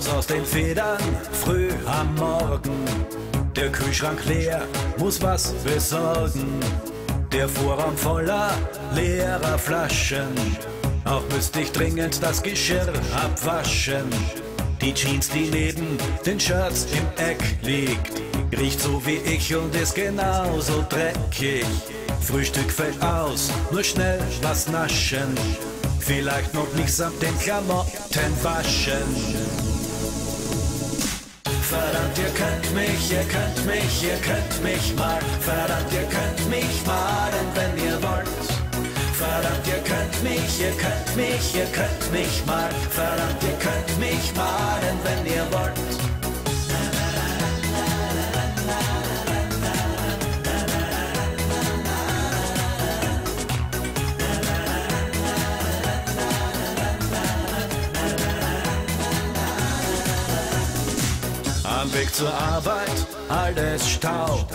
Raus aus den Federn, früh am Morgen. Der Kühlschrank leer, muss was besorgen. Der Vorraum voller leerer Flaschen. Auch müsste ich dringend das Geschirr abwaschen. Die Jeans, die neben den Shirts im Eck liegt, riecht so wie ich und ist genauso dreckig. Frühstück fällt aus, nur schnell was naschen. Vielleicht noch nicht samt den Klamotten waschen. Verdammt, ihr könnt mich, ihr könnt mich, ihr könnt mich mal. Verdammt, ihr könnt mich malen, wenn ihr wollt. Verdammt, ihr könnt mich, ihr könnt mich, ihr könnt mich mal. Verdammt, ihr könnt mich malen, wenn ihr wollt. Am Weg zur Arbeit, alles Staub.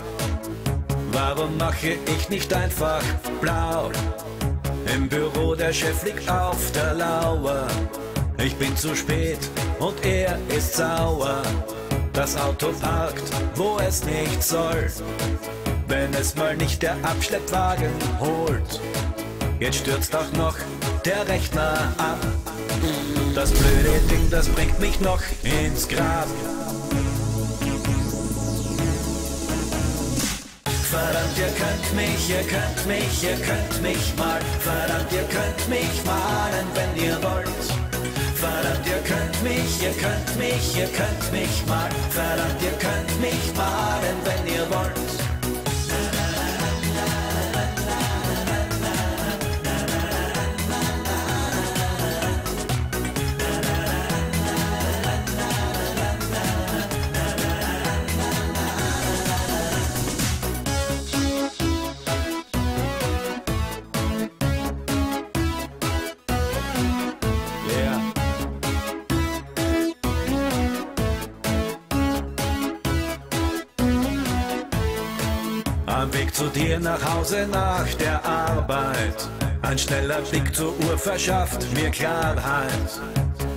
Warum mache ich nicht einfach blau? Im Büro, der Chef liegt auf der Lauer. Ich bin zu spät und er ist sauer. Das Auto parkt, wo es nicht soll. Wenn es mal nicht der Abschleppwagen holt. Jetzt stürzt auch noch der Rechner ab. Das blöde Ding, das bringt mich noch ins Grab. Verdammt, ihr könnt mich, ihr könnt mich, ihr könnt mich mal. Verdammt, ihr könnt mich malen, wenn ihr wollt. Verdammt, ihr könnt mich, ihr könnt mich, ihr könnt mich mal. Verdammt, ihr könnt mich malen, wenn ihr wollt. Am Weg zu dir nach Hause nach der Arbeit. Ein schneller Blick zur Uhr verschafft mir Klarheit.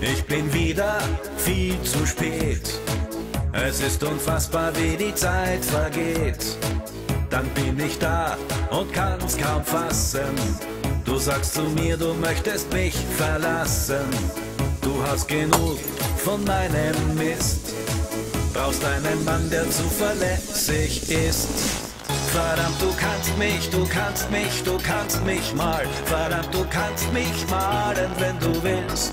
Ich bin wieder viel zu spät. Es ist unfassbar, wie die Zeit vergeht. Dann bin ich da und kann's kaum fassen. Du sagst zu mir, du möchtest mich verlassen. Du hast genug von meinem Mist. Brauchst einen Mann, der zuverlässig ist. Verdammt, du kannst mich, du kannst mich, du kannst mich mal. Verdammt, du kannst mich malen, wenn du willst.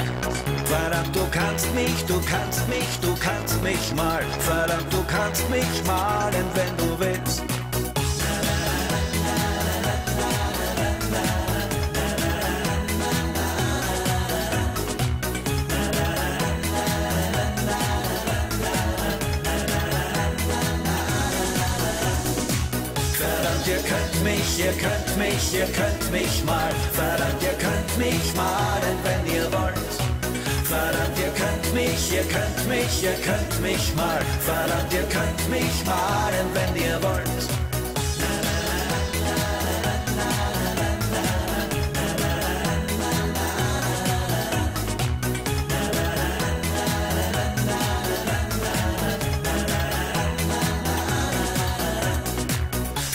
Verdammt, du kannst mich, du kannst mich, du kannst mich mal. Verdammt, du kannst mich malen, wenn du willst. Ihr könnt mich, ihr könnt mich, ihr könnt mich mal. Verdammt, ihr könnt mich malen, wenn ihr wollt. Verdammt, ihr könnt mich, ihr könnt mich, ihr könnt mich mal. Verdammt, ihr könnt mich malen, wenn ihr wollt.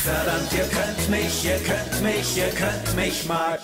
Verdammt, ihr könnt mich, ihr könnt mich, ihr könnt mich mal.